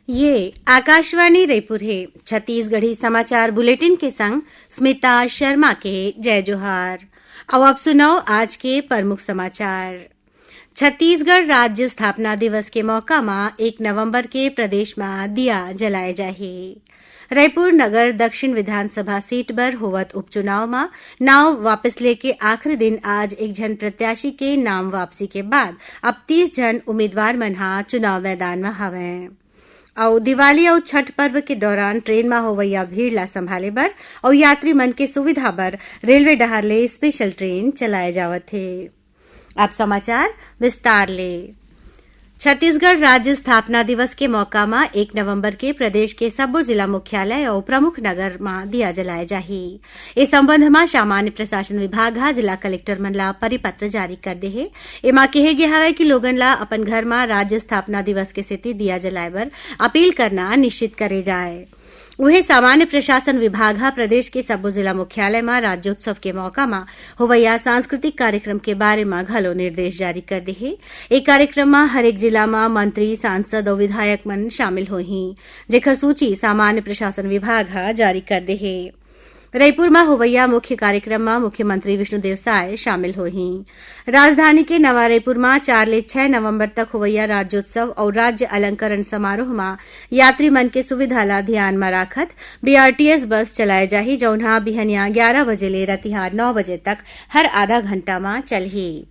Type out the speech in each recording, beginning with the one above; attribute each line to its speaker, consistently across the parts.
Speaker 1: ये आकाशवाणी रायपुर है। छत्तीसगढ़ी समाचार बुलेटिन के संग स्मिता शर्मा के जय जोहार। अब आप सुनाओ आज के प्रमुख समाचार। छत्तीसगढ़ राज्य स्थापना दिवस के मौका में 1 नवंबर के प्रदेश में दिया जलाए जाही। रायपुर नगर दक्षिण विधानसभा सीट पर होवत उपचुनाव में नाम वापस लेके आखिरी दिन आज एक जन प्रत्याशी के नाम वापसी के बाद अब 30 जन उम्मीदवार मनहा चुनाव मैदान में हवे। और दिवाली और छठ पर्व के दौरान ट्रेन में होवैया भीड़ ला संभाले बर और यात्री मन के सुविधा बर रेलवे डहर ले स्पेशल ट्रेन चलाए जावत थे। अब समाचार विस्तार ले। छत्तीसगढ़ राज्य स्थापना दिवस के मौका में 1 नवंबर के प्रदेश के सब्बो जिला मुख्यालय और प्रमुख नगर में दिया जलाए जाही। इस संबंध में सामान्य प्रशासन विभाग हा जिला कलेक्टर मन ला परिपत्र जारी कर दे है। एमा कहे गया हवे कि लोगन ला अपन घर में राज्य स्थापना दिवस के सेती दिया जलाए बर अपील करना निश्चित करे जाए। वहीं सामान्य प्रशासन विभाग हा प्रदेश के सब्बो जिला मुख्यालय में राज्योत्सव के मौका में होवैया सांस्कृतिक कार्यक्रम के बारे में घलो निर्देश जारी कर दे है। एक कार्यक्रम में हरेक जिला में मंत्री, सांसद और विधायक मन शामिल होही, जेकर सूची सामान्य प्रशासन विभाग हा जारी कर दे है। रायपुर में होवैया मुख्य कार्यक्रम में मुख्यमंत्री विष्णुदेव साय शामिल होही। राजधानी के नवा रायपुर में 4 ले 6 नवंबर तक होवैया राज्योत्सव और राज्य अलंकरण समारोह में यात्री मन के सुविधा ला ध्यान में राखत बीआरटीएस बस चलाए जाही, जौनहा बिहनिया 11 बजे ले रतिहार 9 बजे तक हर आधा घंटा में चलही।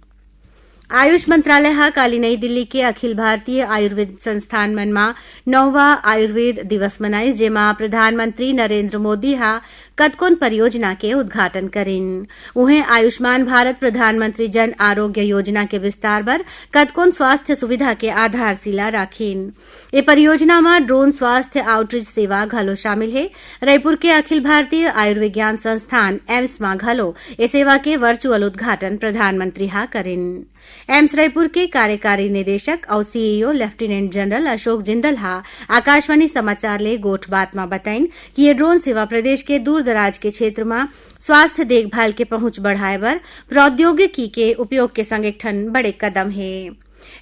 Speaker 1: आयुष मंत्रालय हा काली नई दिल्ली के अखिल भारतीय आयुर्वेद संस्थान मन में 9वां आयुर्वेद दिवस मनाई, जेमा प्रधानमंत्री नरेंद्र मोदी हा कतकोन परियोजना के उद्घाटन करिन। उहें आयुष्मान भारत प्रधानमंत्री जन आरोग्य योजना के विस्तार बर कतकोन स्वास्थ्य सुविधा के आधारशिला राखिन। ये परियोजना में ड्रोन स्वास्थ्य आउटरीच सेवा घलो शामिल है। रायपुर के अखिल भारतीय आयुर्विज्ञान संस्थान एम्स में घलो ये सेवा के वर्चुअल उद्घाटन प्रधानमंत्री हा करिन। एम्स रायपुर के कार्यकारी निदेशक और CEO lieutenant general Ashok Jindal हा आकाशवाणी समाचार ले गोठ बात में बताइन कि ये ड्रोन सेवा प्रदेश के दूर दराज के क्षेत्र में स्वास्थ्य देखभाल के पहुंच बढ़ाए बर प्रौद्योगिकी के उपयोग के संग एक ठन बड़े कदम है।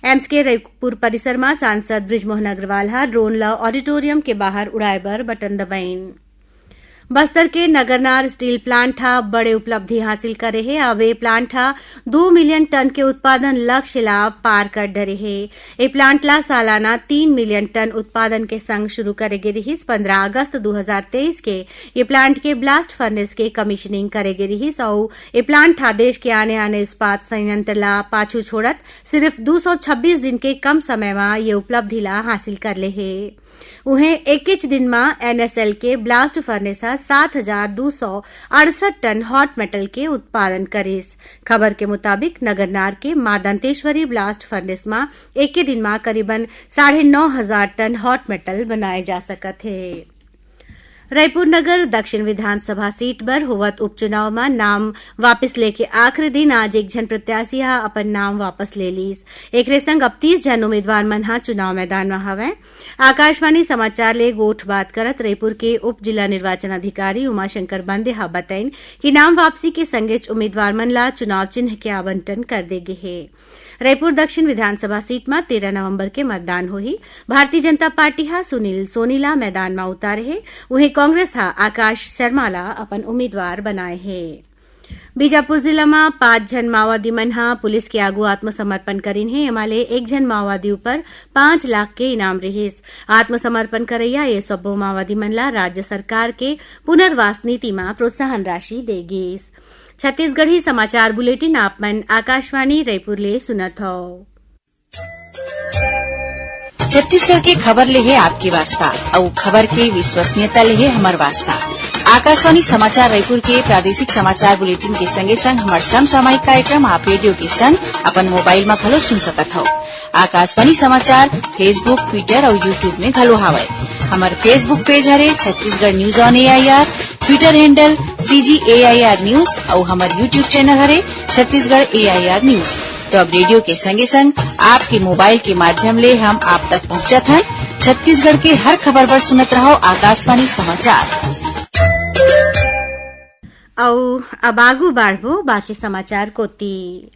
Speaker 1: एम्स के रायपुर परिसर में सांसद बृजमोहन अग्रवाल हा ड्रोन ला ऑडिटोरियम के बाहर उड़ाए बर बटन दबाइन। बस्तर के नगरनार स्टील प्लांट हा बड़े उपलब्धि हासिल करे है। अब ये प्लांट हा 2 मिलियन टन के उत्पादन लक्ष्य ला पार कर डरे है। ये प्लांट ला सालाना 3 मिलियन टन उत्पादन के संग शुरू करे गे रहिस। 15 अगस्त 2023 के ये प्लांट के ब्लास्ट फर्नेस के कमीशनिंग करे गे रहिस और ये प्लांट हा देश के आने आने इस्पात संयंत्र ला पाछू छोड़त सिर्फ 226 दिन के कम समय में ये उपलब्धि ला हासिल कर ले है। उन्हें 21 दिन में एनएसएल के ब्लास्ट फर्नेस 7,268 टन हॉट मेटल के उत्पादन करिस। खबर के मुताबिक नगरनार के मां दंतेश्वरी ब्लास्ट फर्नेस में एक दिन में करीबन 9,500 टन हॉट मेटल बनाए जा सकत है। रायपुर नगर दक्षिण विधानसभा सीट पर होवत उपचुनाव में नाम वापस लेके आखिरी दिन आज एक जन प्रत्याशी हा अपन नाम वापस ले लीस। एक संग अब 30 जन उम्मीदवार मन हा चुनाव मैदान में हवे। आकाशवाणी समाचार ले गोठ बात करत रायपुर के उप जिला निर्वाचन अधिकारी उमाशंकर बंदे हा बताइन कि नाम वापसी के संगेच उम्मीदवार मन ला चुनाव चिन्ह के आवंटन कर दे गे है। रायपुर दक्षिण विधानसभा सीट में 13 नवंबर के मतदान होही। भारतीय जनता पार्टी हा सुनील सोनीला मैदान में उतारे है। वहीं कांग्रेस हा आकाश शर्मा ला अपन उम्मीदवार बनाए है। बीजापुर जिला में 5 जन माओवादी मन हा पुलिस के आगू आत्मसमर्पण करीन है। एमाले एक जन माओवादी ऊपर 5 लाख के इनाम रहिस। आत्मसमर्पण करैया ये सब्बो माओवादी मन ला राज्य सरकार के पुनर्वास नीति में प्रोत्साहन राशि देगिस। छत्तीसगढ़ी समाचार बुलेटिन आप मन आकाशवाणी रायपुर ले सुनत हो।
Speaker 2: छत्तीसगढ़ के खबर ले है आपके वास्ता और खबर के विश्वसनीयता ले है हमार वास्ता। आकाशवाणी समाचार रायपुर के प्रादेशिक समाचार बुलेटिन के संगे संग हमार समसामयिक कार्यक्रम आप रेडियो के संग अपन मोबाइल में घलो सुन सकत हो। आकाशवाणी समाचार फेसबुक, ट्विटर और यूट्यूब में घलो हावय। हमार फेसबुक पेज हरे Chhattisgarh news on AIR, Twitter handle CGAIR news और हमार यूट्यूब चैनल हरे छत्तीसगढ़ AIR न्यूज। तो अब रेडियो के संगे संग आपके मोबाइल के माध्यम ले हम आप तक पहुंचत हैं। छत्तीसगढ़ के हर खबर पर सुनत रहो आकाशवाणी समाचार।
Speaker 1: अब आगू बाढ़बो बाचे समाचार कोती।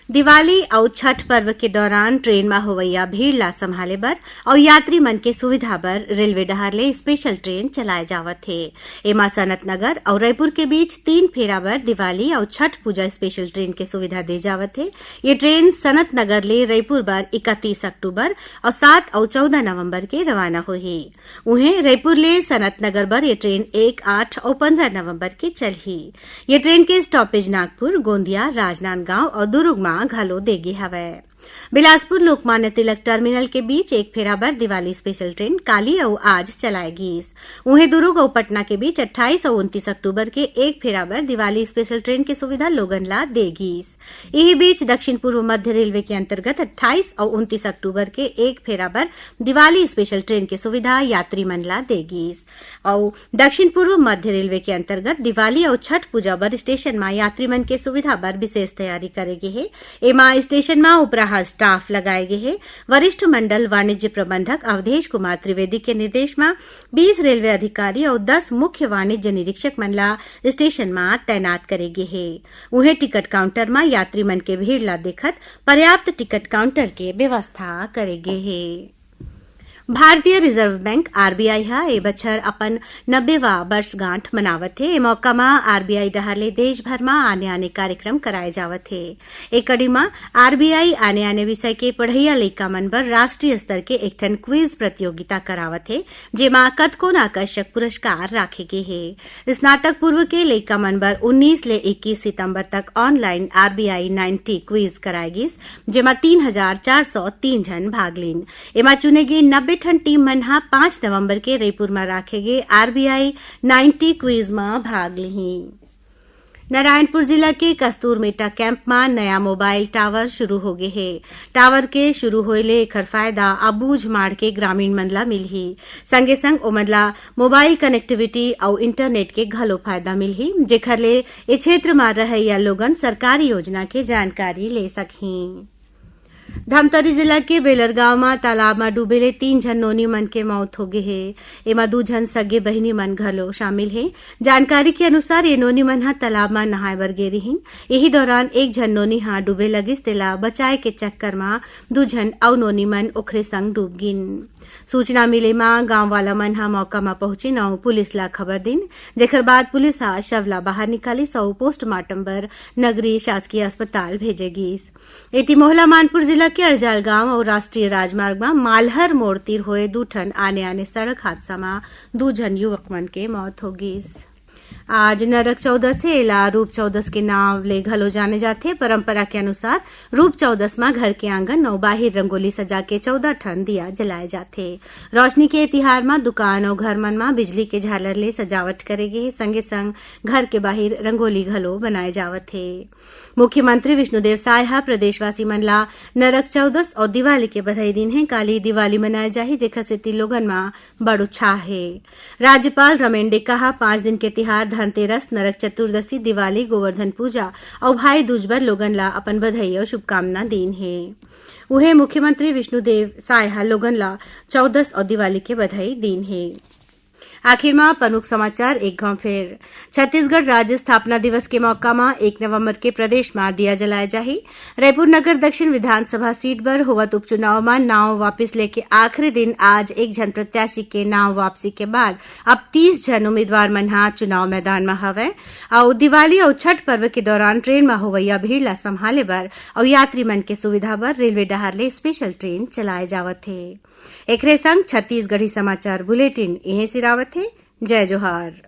Speaker 1: दिवाली और छठ पर्व के दौरान ट्रेन में होवैया भीड़ ला संभाले बर और यात्री मन के सुविधा बर रेलवे डहर ले स्पेशल ट्रेन चलाए जावत थे। एमा सनत नगर और रायपुर के बीच 3 फेरा बर दिवाली और छठ पूजा स्पेशल ट्रेन के सुविधा दे जावत थे। ये ट्रेन सनत नगर ले रायपुर बर 31 अक्टूबर और 7 और 14 नवंबर के रवाना होही। उन्हें रायपुर ले सनत नगर बर ये ट्रेन 1, 8 और 15 नवंबर के चलही। ये ट्रेन के स्टॉपेज नागपुर, गोंदिया, राजनांदगांव और दुर्ग घालो देगी हवे। बिलासपुर लोकमान्य तिलक टर्मिनल के बीच एक फेरा बर दिवाली स्पेशल ट्रेन काली और आज चलाएगी। उन्हें दुर्ग और पटना के बीच 28 और 29 अक्टूबर के एक फेरा बर दिवाली स्पेशल ट्रेन की सुविधा लोगन ला देगी। यही बीच दक्षिण पूर्व मध्य रेलवे के अंतर्गत 28 और 29 अक्टूबर के एक फेरा बर दिवाली स्पेशल ट्रेन की सुविधा यात्री मन ला देगी। और दक्षिण पूर्व मध्य रेलवे के अंतर्गत दिवाली और छठ पूजा बर स्टेशन में यात्री मन के सुविधा बर विशेष तैयारी करेगी है। एमा स्टेशन में उपराहा स्टाफ लगाए गए हैं। वरिष्ठ मंडल वाणिज्य प्रबंधक अवधेश कुमार त्रिवेदी के निर्देश में 20 रेलवे अधिकारी और 10 मुख्य वाणिज्य निरीक्षक मन ला स्टेशन में तैनात करेगे है। उन्हें टिकट काउंटर में यात्री मन के भीड़ ला देखत पर्याप्त टिकट काउंटर के व्यवस्था करेगे है। भारतीय रिजर्व बैंक आरबीआई हा ए बछर अपन 90वां वर्षगांठ मनावत है। ए मौका में आरबीआई डहर ले देश भर में आने कार्यक्रम कराए जावत है। एक कड़ी में आरबीआई आने विषय के पढ़ैया लइका मन बर राष्ट्रीय स्तर के एक ठन क्विज प्रतियोगिता करावत है, जेमा कतकोन आकर्षक पुरस्कार राखे गे है। स्नातक पूर्व के लइका मन बर 19 ले 21 सितंबर तक ऑनलाइन आरबीआई 90 क्विज कराएगी, जेमा 3403 जन भाग लीन। एमा चुने गे 90 ठन टीम मन हा 5 नवंबर के रायपुर में राखे गे आरबीआई 90 क्विज में भाग लिही। नारायणपुर जिला के कस्तूर मेटा कैंप में नया मोबाइल टावर शुरू हो गए है। टावर के शुरू होले एकर फायदा अबूझ माड़ के ग्रामीण मन ला मिलही। संगे संग ओमन ला मोबाइल कनेक्टिविटी और इंटरनेट के घलो फायदा मिलही, जेखर ले ए क्षेत्र में रहैया लोगन सरकारी योजना के जानकारी ले सकही। धमतरी जिला के बेलर गांव में तालाब में डूबेले 3 जन नोनी मन के मौत हो गए है। एमा 2 जन सगे बहिनी मन घलो शामिल है। जानकारी के अनुसार ये नोनी मन हा तालाब में नहाए बर गे रहिन। यही दौरान एक जन नोनी हा डूबे लगिस, तेला बचाए के चक्कर में 2 जन अउ नोनी मन ओखरे संग डूब गिन। सूचना मिले में गांव वाला मन हा मौका में पहुंचिन और पुलिस ला खबर दिन, जेकर बाद पुलिस हा शव ला बाहर निकालिस और पोस्टमार्टम बर नगरीय शासकीय अस्पताल भेजेगिस। एती मोहला मानपुर जिला के अड़जाल गांव और राष्ट्रीय राजमार्ग में मालहर मोड़ तीर होए 2 ठन आने साड़क हादसा में 2 जन युवक मन के मौत होगिस। आज नरक चौदस है एला रूप चौदस के नाम ले घलो जाने जाते। परंपरा के अनुसार रूप चौदस में घर के आंगन और बाहिर रंगोली सजा के 14 ठन दिया जलाए जाते। रोशनी के तिहार में दुकान और घर मन में बिजली के झालर ले सजावट करेगे, संगे संग घर के बाहिर रंगोली घलो बनाए जावत है। मुख्यमंत्री विष्णुदेव साय हा प्रदेशवासी मन ला नरक चौदस और दिवाली के बधाई दिन है। काली दिवाली मनाए जाही, जेखर सेती लोगन में बड़ उत्साह है। राज्यपाल रमेंडे कहा 5 दिन के तिहार धनतेरस, नरक चतुर्दशी, दिवाली, गोवर्धन पूजा और भाई दूज बर लोगन ला अपन बधाई और शुभकामना दिन है। उहे मुख्यमंत्री विष्णुदेव साय हा लोगन ला चौदस और दिवाली के बधाई दिन है। आखिर में प्रमुख समाचार एक गांव फिर। छत्तीसगढ़ राज्य स्थापना दिवस के मौका में 1 नवंबर के प्रदेश में दिया जलाया जाही। रायपुर नगर दक्षिण विधानसभा सीट पर होवत उपचुनाव में नाव वापिस लेके आखिरी दिन आज 1 जन प्रत्याशी के नाव वापसी के बाद अब 30 जन उम्मीदवार मन हा चुनाव मैदान में हवे। और दिवाली और छठ पर्व के दौरान ट्रेन में होवैया भीड़ ला संभाले बर और यात्री मन के सुविधा बर रेलवे डहर ले स्पेशल ट्रेन चलाए जावत है। एकरे संग छत्तीसगढ़ी समाचार बुलेटिन इहे सिरावत है। जय जोहार।